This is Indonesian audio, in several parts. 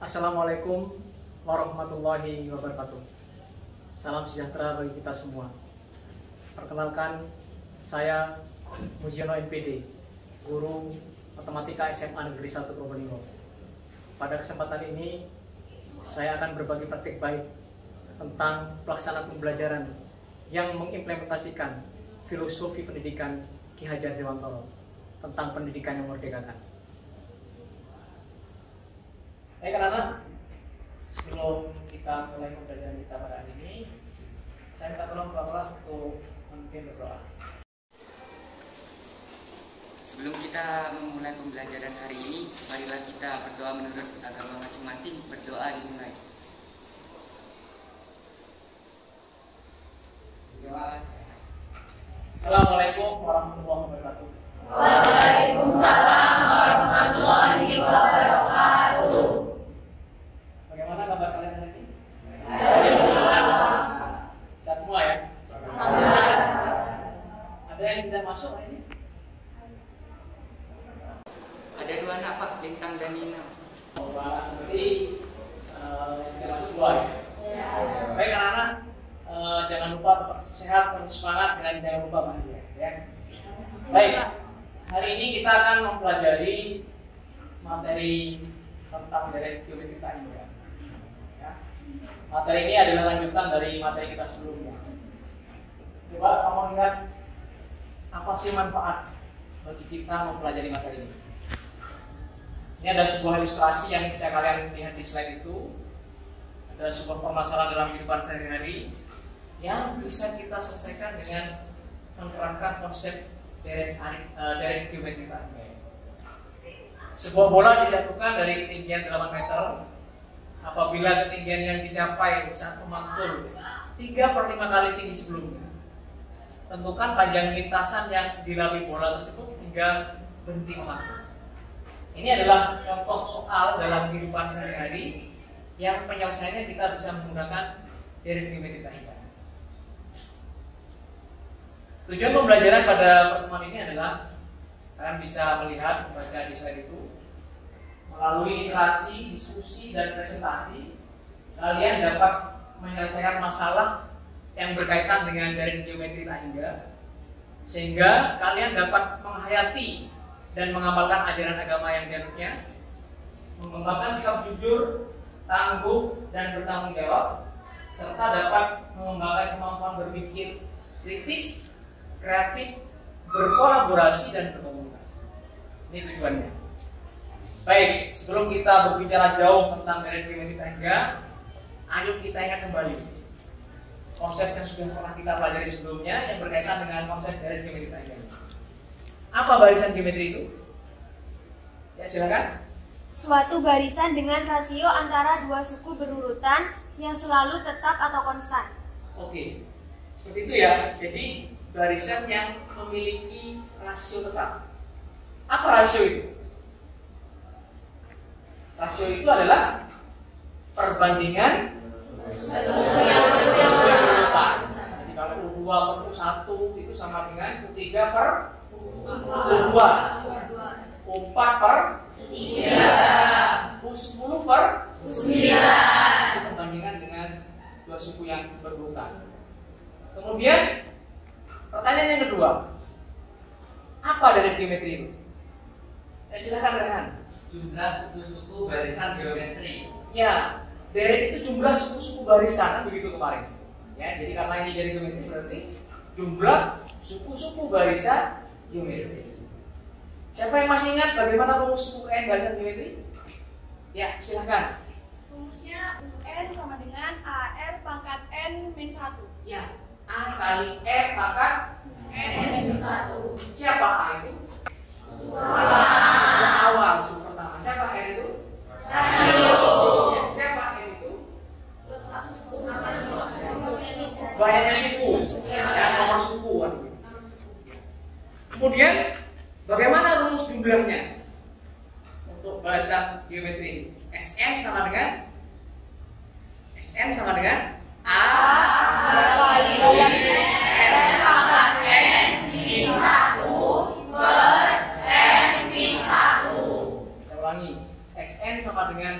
Assalamualaikum warahmatullahi wabarakatuh. Salam sejahtera bagi kita semua. Perkenalkan, saya Mujiono NPD, guru Matematika SMA Negeri 1 Probolinggo. Pada kesempatan ini, saya akan berbagi praktik baik tentang pelaksanaan pembelajaran yang mengimplementasikan filosofi pendidikan Ki Hajar Dewantara tentang pendidikan yang memerdekakan. Baik anak-anak, sebelum kita mulai pembelajaran kita pada hari ini, saya minta tolong ketua kelas untuk memimpin berdoa. Sebelum kita memulai pembelajaran hari ini, marilah kita berdoa menurut agama masing-masing. Berdoa dimulai. Doa selesai. Assalamualaikum warahmatullahi wabarakatuh. Waalaikumsalam warahmatullahi wabarakatuh. Bagaimana kabar kalian hari ini? Alhamdulillah. Sehat semua ya? Ada yang tidak masuk hari ini? Ada dua anak Pak, Lintang dan Nina. Nanti tidak masuk dua ya? Baik anak-anak, jangan lupa tetap sehat, terus semangat, dan jangan lupa bahagia ya. Baik, hari ini kita akan mempelajari materi tentang direct geometri triangle. Ya. Materi ini adalah lanjutan dari materi kita sebelumnya. Coba kamu lihat apa sih manfaat bagi kita mempelajari materi ini. Ini ada sebuah ilustrasi yang bisa kalian lihat di slide itu. Ada sebuah permasalahan dalam kehidupan sehari-hari yang bisa kita selesaikan dengan menerapkan konsep direct geometri triangle. Sebuah bola dijatuhkan dari ketinggian 8 meter. Apabila ketinggian yang dicapai saat memantul 3/5 kali tinggi sebelumnya, tentukan panjang lintasan yang dilalui bola tersebut hingga berhenti memantul. Ini adalah contoh soal dalam kehidupan sehari-hari yang penyelesaiannya kita bisa menggunakan direct geometri triangle. Tujuan pembelajaran pada pertemuan ini adalah kalian bisa melihat, membaca di slide itu, melalui literasi, diskusi, dan presentasi, kalian dapat menyelesaikan masalah yang berkaitan dengan direct geometri triangle, sehingga kalian dapat menghayati dan mengamalkan ajaran agama yang dianutnya, mengembangkan sikap jujur, tangguh, dan bertanggung jawab, serta dapat mengembangkan kemampuan berpikir kritis, kreatif, berkolaborasi, dan berkomunikasi. Ini tujuannya. Baik, sebelum kita berbicara jauh tentang direct geometri triangle, ayo kita ingat kembali konsep yang sudah pernah kita pelajari sebelumnya yang berkaitan dengan konsep direct geometri triangle. Apa barisan geometri itu? Ya, silakan. Suatu barisan dengan rasio antara dua suku berurutan yang selalu tetap atau konstan. Oke, seperti itu ya. Jadi barisan yang memiliki rasio tetap. Apa rasio itu? Rasio itu adalah perbandingan suku yang berurutan. Jadi kalau U2/U1 itu sama dengan U3/U2, U4/3, U10/9. Itu perbandingan dengan dua suku yang berurutan. Kemudian pertanyaan yang kedua, apa dari geometri itu? Silakan Rehan. Jumlah suku-suku barisan geometri. Ya, direct itu jumlah suku-suku barisan, kan begitu kemarin. Ya, jadi karena ini dari geometri berarti jumlah suku-suku barisan geometri. Siapa yang masih ingat bagaimana rumus suku n barisan geometri? Ya, silakan. Rumusnya UN sama dengan AR pangkat N min 1. Ya, A kali R pangkat N min 1. siapa A itu? Suku awal, suku pertama. Siapa R itu? Ya, siapa N itu? Banyaknya suku, ya, nomor suku kan. Kemudian bagaimana rumus jumlahnya untuk barisan geometri ini? Sn sama dengan A kali R pangkat N min 1 per N min 1. Saya ulangi, Sn sama dengan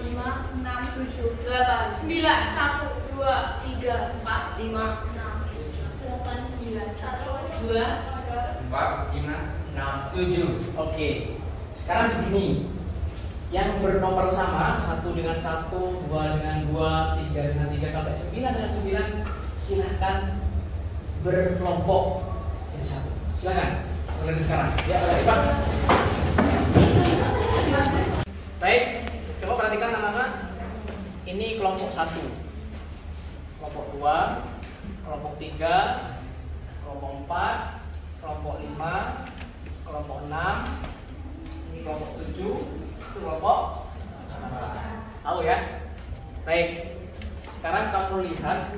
5, 6, 7, 8, 9, 1, 2, 3, 4, 5, 6, 8, 9, 1, 2, 4, 5, 6, 7. Oke. Sekarang begini. Yang bernomor sama, 1 dengan 1, 2 dengan 2, 3 dengan 3 sampai 9 dengan 9, silahkan berkelompok jadi satu. Silakan. Mulai dari sekarang. Ya, Pak. Baik, coba perhatikan anak-anak. Ini kelompok 1, kelompok 2, kelompok 3, kelompok 4, kelompok 5, kelompok 6, ini kelompok 7, itu kelompok 8. Tahu ya? Baik. Sekarang kamu lihat,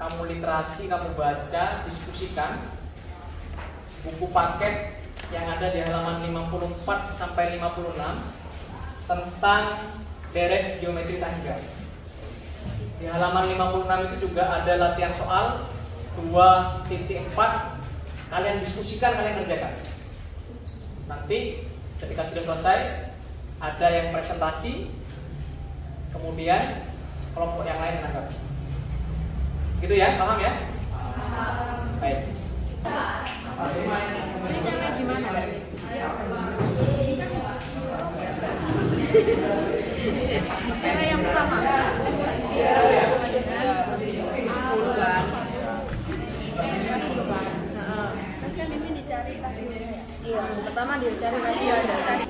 kamu literasi, kamu baca, diskusikan buku paket yang ada di halaman 54 sampai 56 tentang deret geometri tangga. Di halaman 56 itu juga ada latihan soal 2.4. Kalian diskusikan, kalian kerjakan. Nanti ketika sudah selesai ada yang presentasi, kemudian kelompok yang lain menanggapi. Gitu ya, paham ya? Baik. Ini caranya gimana? Cara yang pertama. Terus kan ini dicari rasionya ya? Iya, pertama dicari rasio dan cari.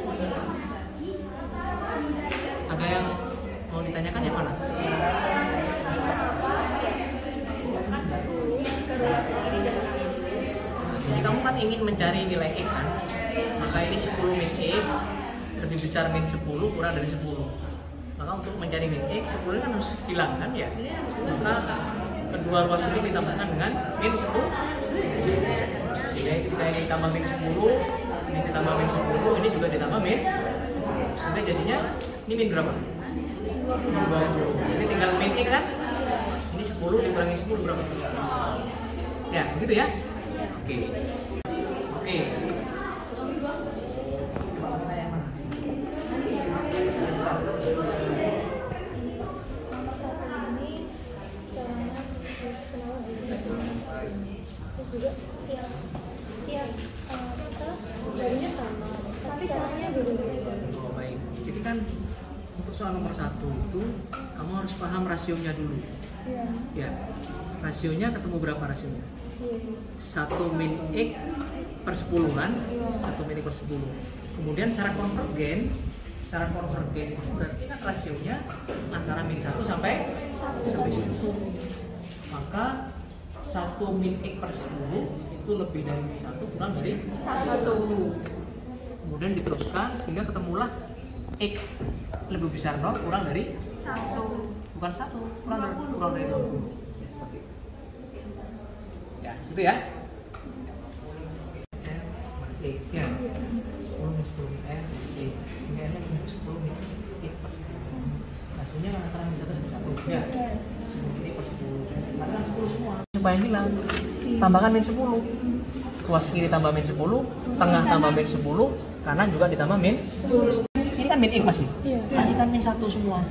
Ada yang mau ditanyakan yang mana? Kan 10 korelasi ini dan ini. Jadi kamu kan ingin mencari nilai X kan? Maka ini 10 min X lebih besar min 10 kurang dari 10. Maka untuk mencari min X, 10 kan harus hilangkan ya. Maka kedua ruas ini ditambahkan dengan min 10. Jadi ketika ini ditambah min 10, ini ditambah min 10, ini juga ditambah min 10. Sehingga jadinya ini min berapa? 20. Ini tinggal min X kan? Ini 10 dikurangi 10 berapa? Ya, begitu ya? Oke. Oke. Terus juga tiap jadinya sama, tapi caranya beda-beda. Oh, baik. Jadi kan untuk soal nomor 1 itu kamu harus paham rasionya dulu. Iya. Ya. Rasionya ketemu berapa rasionya? 1 min X per 10 kan? 1 min X per 10. Kemudian syarat konvergen itu berarti kan rasionya antara min 1 sampai 1. Maka 1 min X per 10 itu lebih dari min 1 kurang dari 1. Kemudian diteruskan sehingga ketemulah X lebih besar 0 kurang dari 1. Bukan 1, kurang dari 20. Ya, seperti itu. Ya, itu ya. Ya. 10 min 10 min X sehingga N min 10 min X per 10. Hasilnya antara min 1 sampai 1. Ya. Ini per 10. Karena 10 semua. Supaya hilang, tambahkan min 10. Ruas kiri tambah min 10, tengah tambah min 10, kanan juga ditambah min 10. Ini kan min X masih. Tadi kan min 1 semua.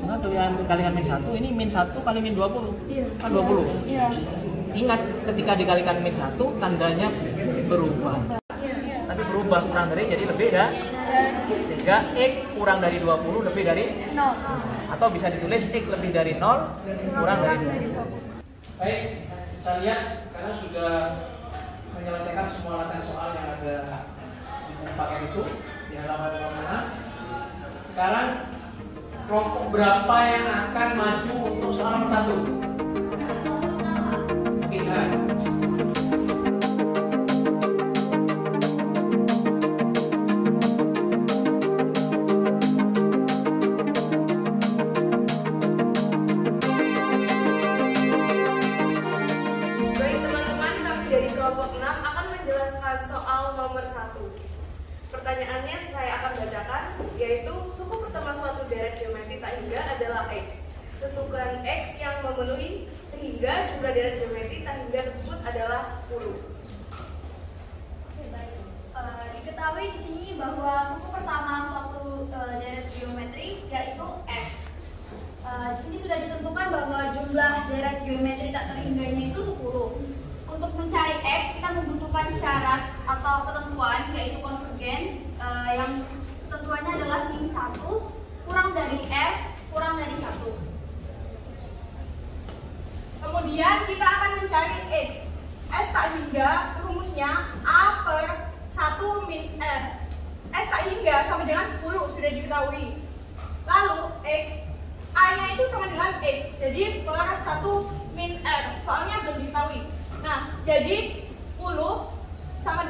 Karena dikalikan min 1, ini min 1 kali min 20. Kan 20. Ingat ketika dikalikan min 1 tandanya berubah. Tapi berubah kurang dari jadi lebih dah. Sehingga X kurang dari 20 lebih dari 0. Atau bisa ditulis X lebih dari 0 kurang dari 20. Baik, kita lihat karena sudah menyelesaikan semua rangkaian soal yang ada di paket itu di halaman 56. Sekarang kelompok berapa yang akan maju untuk soal nomor 1? Oke, silakan. Baik teman-teman, kami dari kelompok 6 akan menjelaskan soal nomor 1. Pertanyaannya saya akan bacakan, yaitu suku pertama suatu deret geometri tak hingga adalah X. Tentukan X yang memenuhi sehingga jumlah deret geometri tak hingga tersebut adalah 10. Diketahui di sini bahwa suku pertama suatu deret geometri yaitu X. Di sini sudah ditentukan bahwa jumlah deret geometri tak terhingganya itu 10. Untuk mencari X, kita membutuhkan syarat atau ketentuan yaitu konvergen yang ketentuannya adalah min 1 kurang dari R kurang dari 1. Kemudian kita akan mencari X. S tak hingga rumusnya A per 1 min R. S tak hingga sama dengan 10 sudah diketahui. Lalu X, A-nya itu sama dengan X, jadi per 1 min R, soalnya belum diketahui. Nah, jadi 10 sama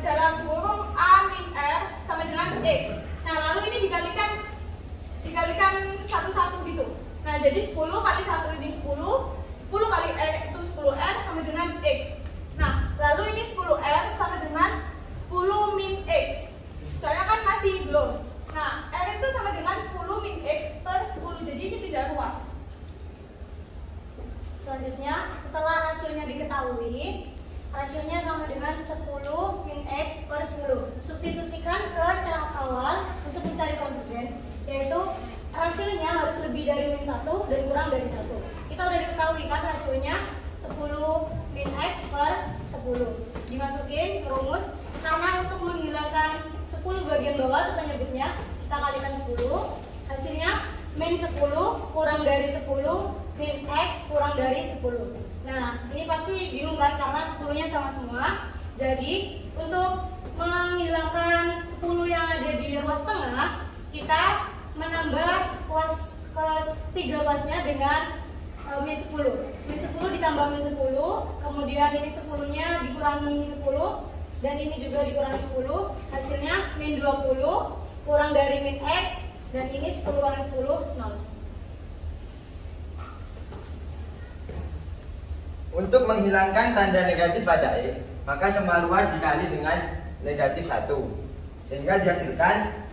dalam kurung A min R sama dengan X. Nah, lalu ini dikalikan satu-satu gitu. Nah, jadi 10 kali 1 ini 10 kali R itu 10R sama dengan X. Nah, lalu ini 10R sama dengan 10 min X. Soalnya kan masih belum. Nah, R itu sama dengan 10 min X per 10, jadi ini tidak luas. Selanjutnya, setelah rasionya diketahui, rasionya sama dengan 10 min X per 10. Substitusikan ke syarat awal untuk mencari konvergen, yaitu rasionya harus lebih dari min 1 dan kurang dari 1. Kita udah diketahui kan rasionya 10 min X per 10. Dimasukin ke rumus, karena untuk menghilangkan 10 bagian bawah itu penyebutnya, kita kalikan 10. Hasilnya min 10 kurang dari 10 min X kurang dari 10. Nah, ini pasti bingung kan karena 10-nya sama semua. Jadi, untuk menghilangkan 10 yang ada di ruas tengah, kita menambah ruas ketiga ruasnya dengan min 10. Min 10 ditambah min 10, kemudian ini 10-nya dikurangi 10 dan ini juga dikurangi 10. Hasilnya min 20 kurang dari min X dan ini 10 kurang 10 0. Untuk menghilangkan tanda negatif pada X, maka semua ruas dikali dengan negatif 1, sehingga dihasilkan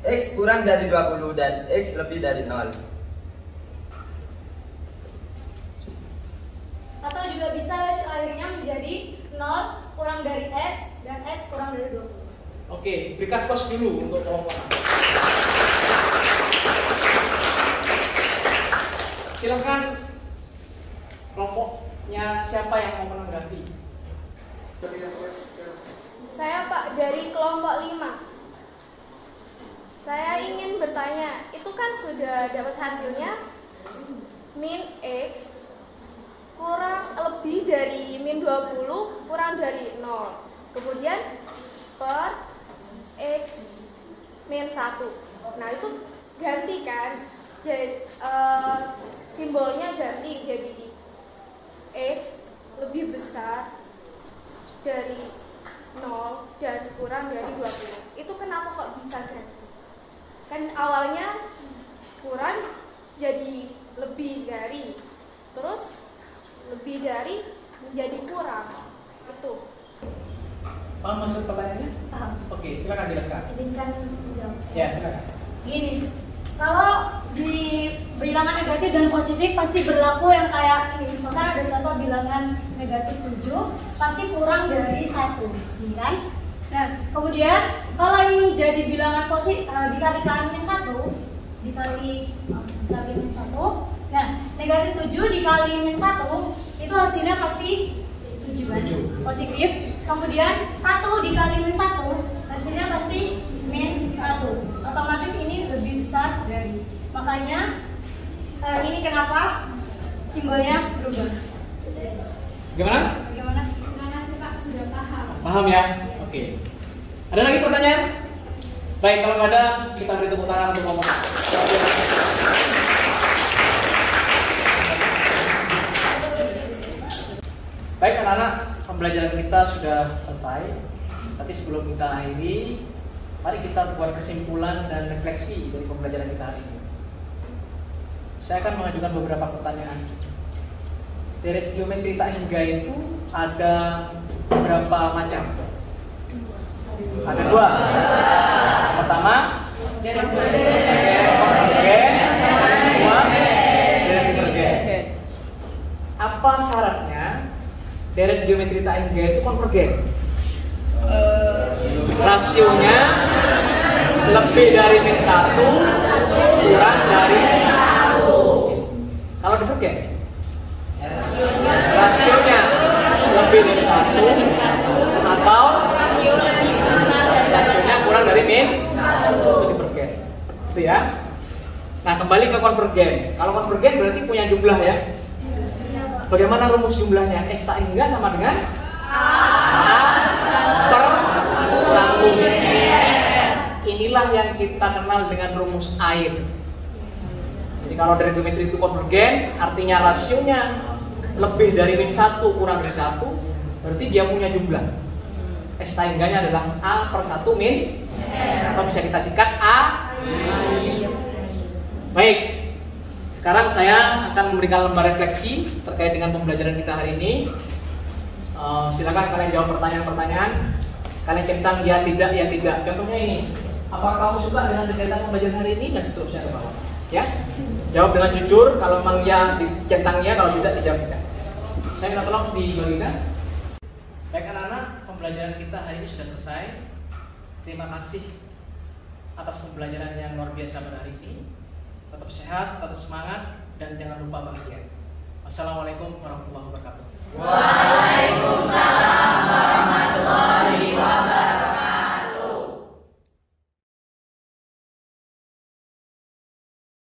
X kurang dari 20 dan X lebih dari 0. Atau juga bisa hasil akhirnya menjadi 0 kurang dari X dan X kurang dari 20. Oke, berikan pause dulu untuk kelompok. Silakan kelompoknya siapa yang mau menanggapi? Saya Pak dari kelompok 5. Saya ingin bertanya, itu kan sudah dapat hasilnya min X kurang lebih dari min 20 kurang dari 0. Kemudian per X min 1. Nah, itu ganti kan? Jadi simbolnya ganti jadi X lebih besar dari 0 dan kurang dari 20. Itu kenapa kok bisa ganti? Kan awalnya kurang jadi lebih dari, terus lebih dari menjadi kurang. Itu. Paham maksud pertanyaannya? Paham. Oke, silakan jelaskan. Izinkan menjawab. Ya, silakan. Gini, kalau di bilangan negatif dan positif pasti berlaku yang kayak ini. Misalkan ada contoh bilangan negatif 7 pasti kurang dari 1, kan? Nah, kemudian kalau ini jadi bilangan positif dikalikan min 1, dikali min 1. Nah, negatif 7 dikali min 1 itu hasilnya pasti 7 kan? Positif. Kemudian 1 dikali min 1 hasilnya pasti min 1. Otomatis ini lebih besar dari. Makanya ini kenapa simbolnya berubah. Gimana? Terima kasih Pak, sudah paham. Paham ya? Oke. Ada lagi pertanyaan? Baik, kalau nggak ada, kita beri tepuk tangan untuk ngomong. Baik anak-anak, pembelajaran kita sudah selesai. Tapi sebelum kita akhiri, mari kita buat kesimpulan dan refleksi dari pembelajaran kita hari ini. Saya akan mengajukan beberapa pertanyaan. Deret geometri tak hingga itu ada berapa macam? Ada 2. Pertama, deret konvergen. Kedua, deret divergen. Apa syaratnya deret geometri tak hingga itu konvergen? Rasionya lebih dari min 1 kurang dari 1. Kalau divergen, rasionya lebih dari 1 atau rasionya kurang dari min 1. Itu divergen. Itu ya. Nah, kembali ke konvergen. Kalau konvergen berarti punya jumlah ya. Bagaimana rumus jumlahnya? S tak hingga sama dengan A per 1. Inilah yang kita kenal dengan rumus air. Jadi kalau dari geometri itu konvergen, artinya rasionya lebih dari min 1 kurang dari 1, berarti dia punya jumlah. S tak hingganya adalah A per 1 min, atau bisa kita singkat A. Baik, sekarang saya akan memberikan lembar refleksi terkait dengan pembelajaran kita hari ini. Silakan kalian jawab pertanyaan-pertanyaan. Kalian centang ya tidak. Contohnya ini, apakah kamu suka dengan kegiatan pembelajaran hari ini dan seterusnya ke bawah. Ya, jawab dengan jujur. Kalau memang ya dicentang ya, kalau tidak dijawab tidak. Saya minta tolong dibagikan. Baik anak-anak, pembelajaran kita hari ini sudah selesai. Terima kasih atas pembelajaran yang luar biasa pada hari ini. Tetap sehat, tetap semangat, dan jangan lupa bahagia. Wassalamualaikum warahmatullahi wabarakatuh. Waalaikumsalam.